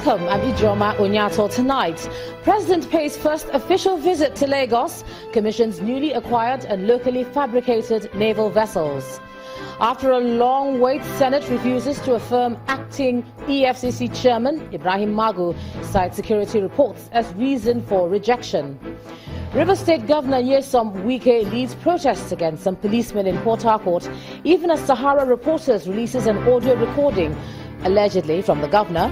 Welcome, I'm Ijoma Onyato. Tonight, President pays first official visit to Lagos, commissions newly acquired and locally fabricated naval vessels. After a long wait, Senate refuses to affirm acting EFCC chairman Ibrahim Magu cites security reports as reason for rejection. River State Governor Nyesom Wike leads protests against some policemen in Port Harcourt, even as Sahara Reporters releases an audio recording, allegedly from the governor.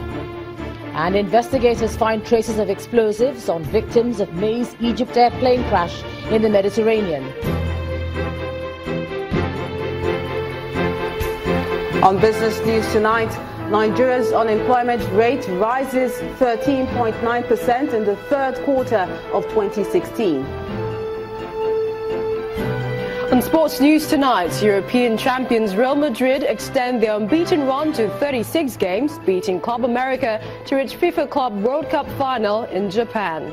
And investigators find traces of explosives on victims of May's Egypt Air plane crash in the Mediterranean. On business news tonight, Nigeria's unemployment rate rises 13.9% in the third quarter of 2016. On sports news tonight, European champions Real Madrid extend their unbeaten run to 36 games, beating Club America to reach FIFA Club World Cup final in Japan.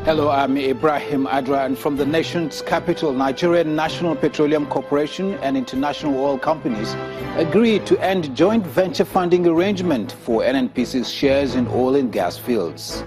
Hello, I'm Ibrahim Adra, and from the nation's capital, Nigerian National Petroleum Corporation and international oil companies agreed to end joint venture funding arrangement for NNPC's shares in oil and gas fields.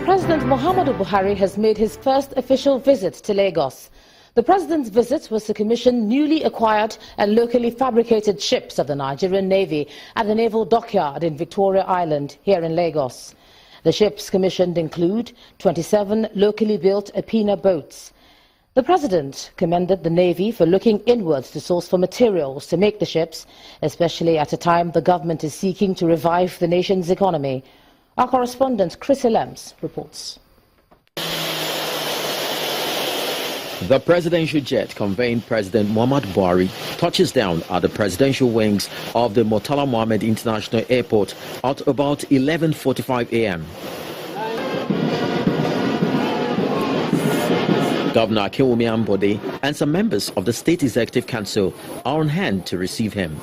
President Muhammadu Buhari has made his first official visit to Lagos. The president's visit was to commission newly acquired and locally fabricated ships of the Nigerian Navy at the Naval Dockyard in Victoria Island here in Lagos. The ships commissioned include 27 locally built Apina boats. The president commended the Navy for looking inwards to source for materials to make the ships, especially at a time the government is seeking to revive the nation's economy. Our correspondent Chris Elems reports. The presidential jet conveying President Muhammadu Buhari touches down at the presidential wings of the Murtala Mohammed International Airport at about 11:45 a.m. Governor Akinwumi Ambode and some members of the State Executive Council are on hand to receive him.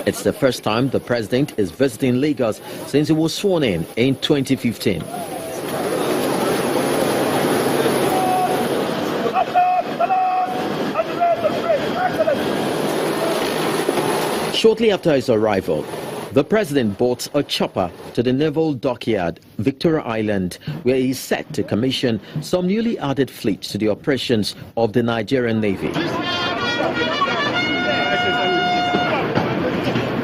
It's the first time the president is visiting Lagos since he was sworn in 2015. Shortly after his arrival, the president boards a chopper to the Naval Dockyard, Victoria Island, where he is set to commission some newly added fleet to the operations of the Nigerian Navy.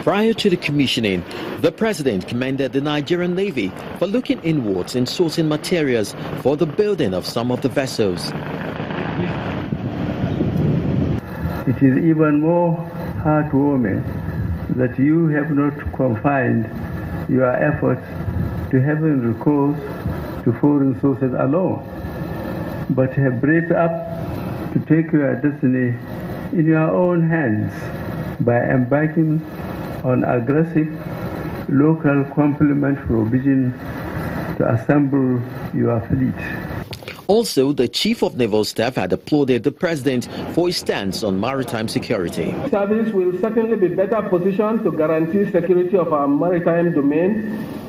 Prior to the commissioning, the president commended the Nigerian Navy for looking inwards in sourcing materials for the building of some of the vessels. It is even more heartwarming that you have not confined your efforts to having recourse to foreign sources alone, but have braced up to take your destiny in your own hands by embarking on aggressive local complement provision to assemble your fleet. Also, the Chief of Naval Staff had applauded the president for his stance on maritime security. Service will certainly be better positioned to guarantee security of our maritime domain,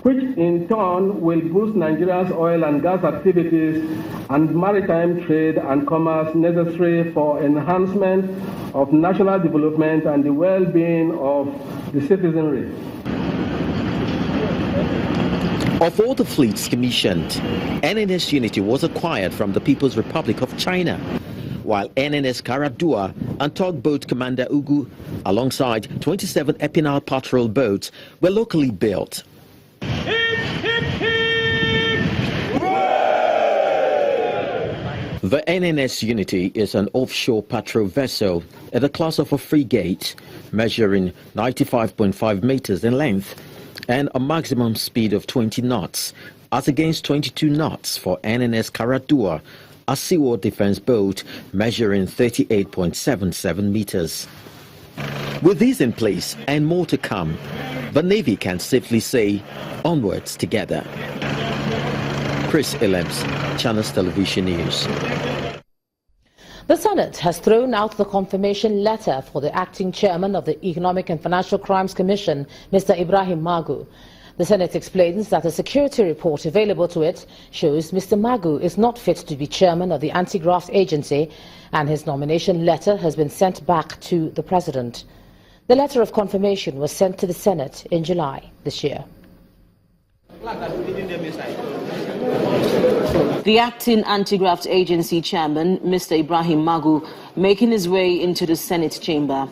which in turn will boost Nigeria's oil and gas activities and maritime trade and commerce necessary for enhancement of national development and the well-being of the citizenry. Of all the fleets commissioned, NNS Unity was acquired from the People's Republic of China, while NNS Karadua and tugboat Commander Ugu, alongside 27 Epinal patrol boats, were locally built. The NNS Unity is an offshore patrol vessel at the class of a frigate, measuring 95.5 meters in length and a maximum speed of 20 knots, as against 22 knots for NNS Karadua, a seaworld defense boat measuring 38.77 meters. With these in place and more to come, the Navy can safely say, onwards together. Chris Elems, Channels Television News. The Senate has thrown out the confirmation letter for the acting chairman of the Economic and Financial Crimes Commission, Mr. Ibrahim Magu. The Senate explains that a security report available to it shows Mr. Magu is not fit to be chairman of the anti-graft agency, and his nomination letter has been sent back to the President. The letter of confirmation was sent to the Senate in July this year. The acting anti-graft agency chairman, Mr. Ibrahim Magu, making his way into the Senate chamber.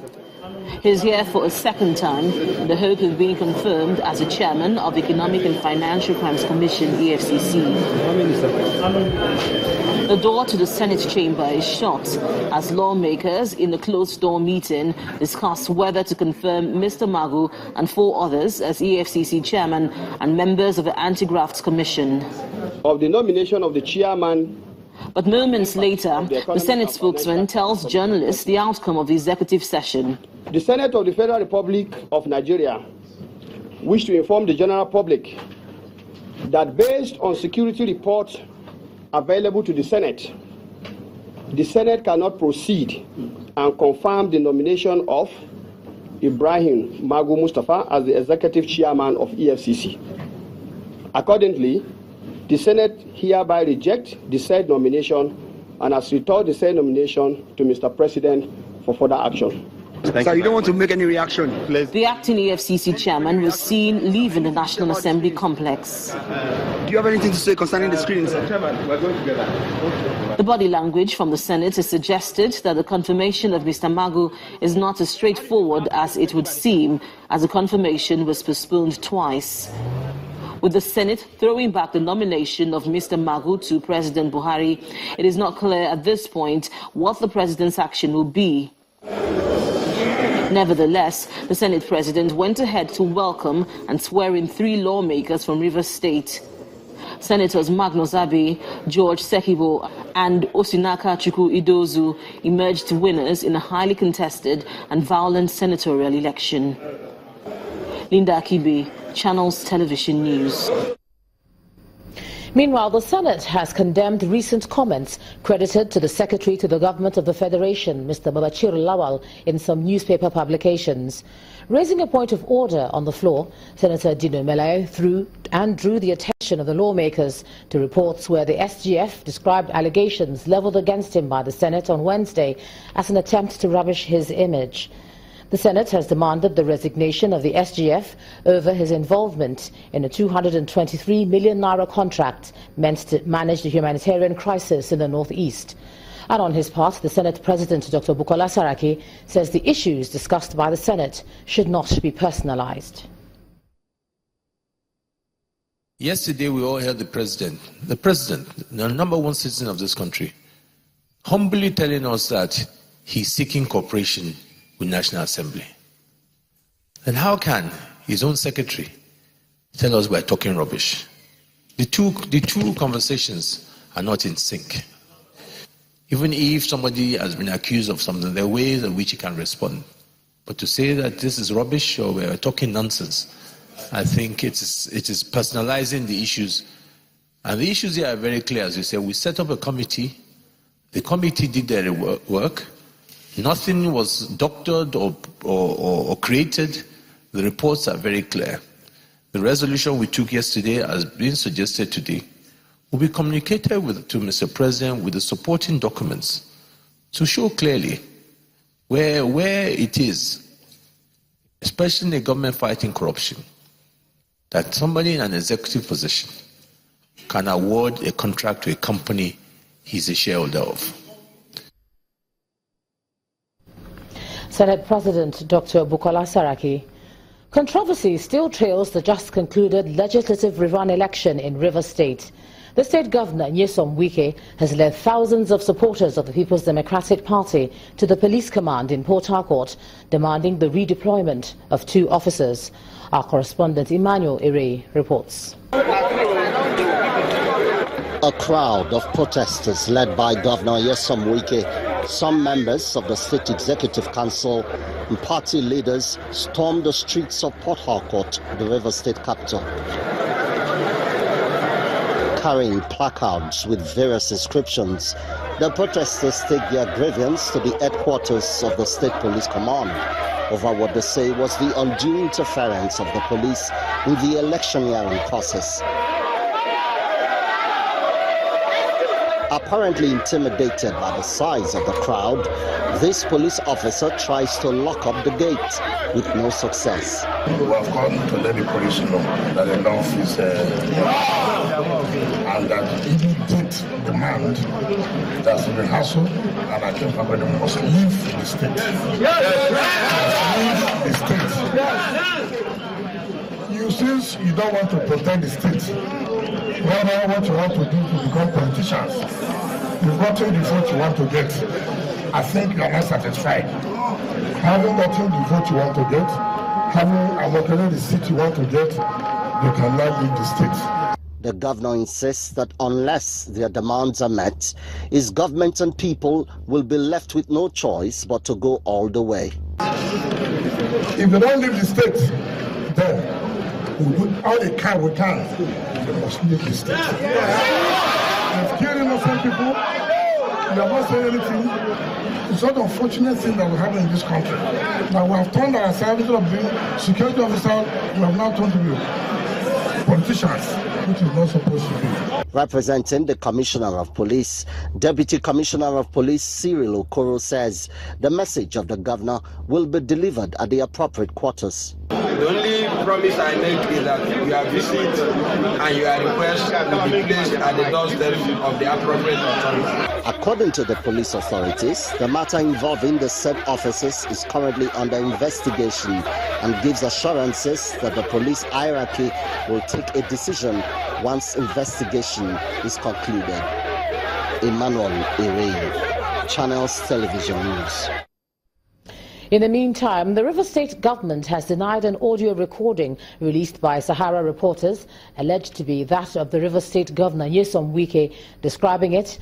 He's here for a second time in the hope of being confirmed as the chairman of the Economic and Financial Crimes Commission, EFCC. The door to the Senate chamber is shut as lawmakers in a closed-door meeting discuss whether to confirm Mr. Magu and 4 others as EFCC chairman and members of the Anti-Graft Commission. Of the nomination of the chairman. But moments later, the Senate spokesman tells journalists the outcome of the executive session. The Senate of the Federal Republic of Nigeria wish to inform the general public that based on security reports available to the Senate cannot proceed and confirm the nomination of Ibrahim Magu Mustafa as the executive chairman of EFCC. Accordingly, the Senate hereby rejects the said nomination and has returned the said nomination to Mr. President for further action. So you don't want to make any reaction, please? The acting EFCC chairman was seen leaving the National Assembly complex. Do you have anything to say concerning the screening, sir? Chairman, we're going together. The body language from the Senate has suggested that the confirmation of Mr. Magu is not as straightforward as it would seem, as the confirmation was postponed twice. With the Senate throwing back the nomination of Mr. Magu to President Buhari, it is not clear at this point what the President's action will be. Nevertheless, the Senate President went ahead to welcome and swear in 3 lawmakers from Rivers State. Senators Magnus Abe, George Sekibo, and Osinaka Chukwu Idozu emerged winners in a highly contested and violent senatorial election. Linda Akibe, Channels Television News. Meanwhile, the Senate has condemned recent comments credited to the Secretary to the Government of the Federation, Mr. Babachir Lawal, in some newspaper publications. Raising a point of order on the floor, Senator Dino Melayo drew the attention of the lawmakers to reports where the SGF described allegations leveled against him by the Senate on Wednesday as an attempt to rubbish his image. The Senate has demanded the resignation of the SGF over his involvement in a 223 million naira contract meant to manage the humanitarian crisis in the northeast. And on his part, the Senate President, Dr. Bukola Saraki, says the issues discussed by the Senate should not be personalized. Yesterday, we all heard the President, the number 1 citizen of this country, humbly telling us that he's seeking cooperation with National Assembly. And how can his own secretary tell us we're talking rubbish? The two conversations are not in sync. Even if somebody has been accused of something, there are ways in which he can respond. But to say that this is rubbish or we're talking nonsense, I think it is personalizing the issues. And the issues here are very clear. As you say, we set up a committee. The committee did their work. Nothing was doctored or created. The reports are very clear. The resolution we took yesterday, as been suggested today, will be communicated to Mr. President with the supporting documents to show clearly where it is, especially in the government fighting corruption, that somebody in an executive position can award a contract to a company he's a shareholder of. Senate President Dr. Bukola Saraki. Controversy still trails the just concluded legislative rerun election in Rivers State. The state governor, Nyesom Wike, has led thousands of supporters of the People's Democratic Party to the police command in Port Harcourt, demanding the redeployment of 2 officers. Our correspondent Emmanuel Ire reports. A crowd of protesters led by Governor Nyesom Wike, some members of the State Executive Council and party leaders stormed the streets of Port Harcourt, the River State capital. carrying placards with various inscriptions. The protesters take their grievance to the headquarters of the State Police Command over what they say was the undue interference of the police in the electioneering process. Apparently intimidated by the size of the crowd, this police officer tries to lock up the gate with no success. We have gone to let the police know that enough is and that even did demand that's been hassled, and I think everybody must leave the state. You since you don't want to protect the state, rather what you want to do to become politicians. You've gotten the vote you want to get. I think you are not satisfied. Having gotten the vote you want to get, having the seat you want to get, you cannot leave the state. The governor insists that unless their demands are met, his government and people will be left with no choice but to go all the way. If they don't leave the state, then we do all the can we can. They must leave the state. They've killed innocent people. They have not said anything. It's not an unfortunate thing that will happen in this country. Now we have turned ourselves instead of being security officers, we have now turned to be politicians, which is not supposed to be. Representing the Commissioner of Police, Deputy Commissioner of Police Cyril Okoro says the message of the governor will be delivered at the appropriate quarters. The only promise I make is that your visit and your request will be placed at the doorstep of the appropriate authority. According to the police authorities, the matter involving the said officers is currently under investigation and gives assurances that the police hierarchy will take a decision once investigation is concluded. Emmanuel Ere, Channels Television News. In the meantime, the River State government has denied an audio recording released by Sahara reporters, alleged to be that of the River State Governor Nyesom Wike, describing it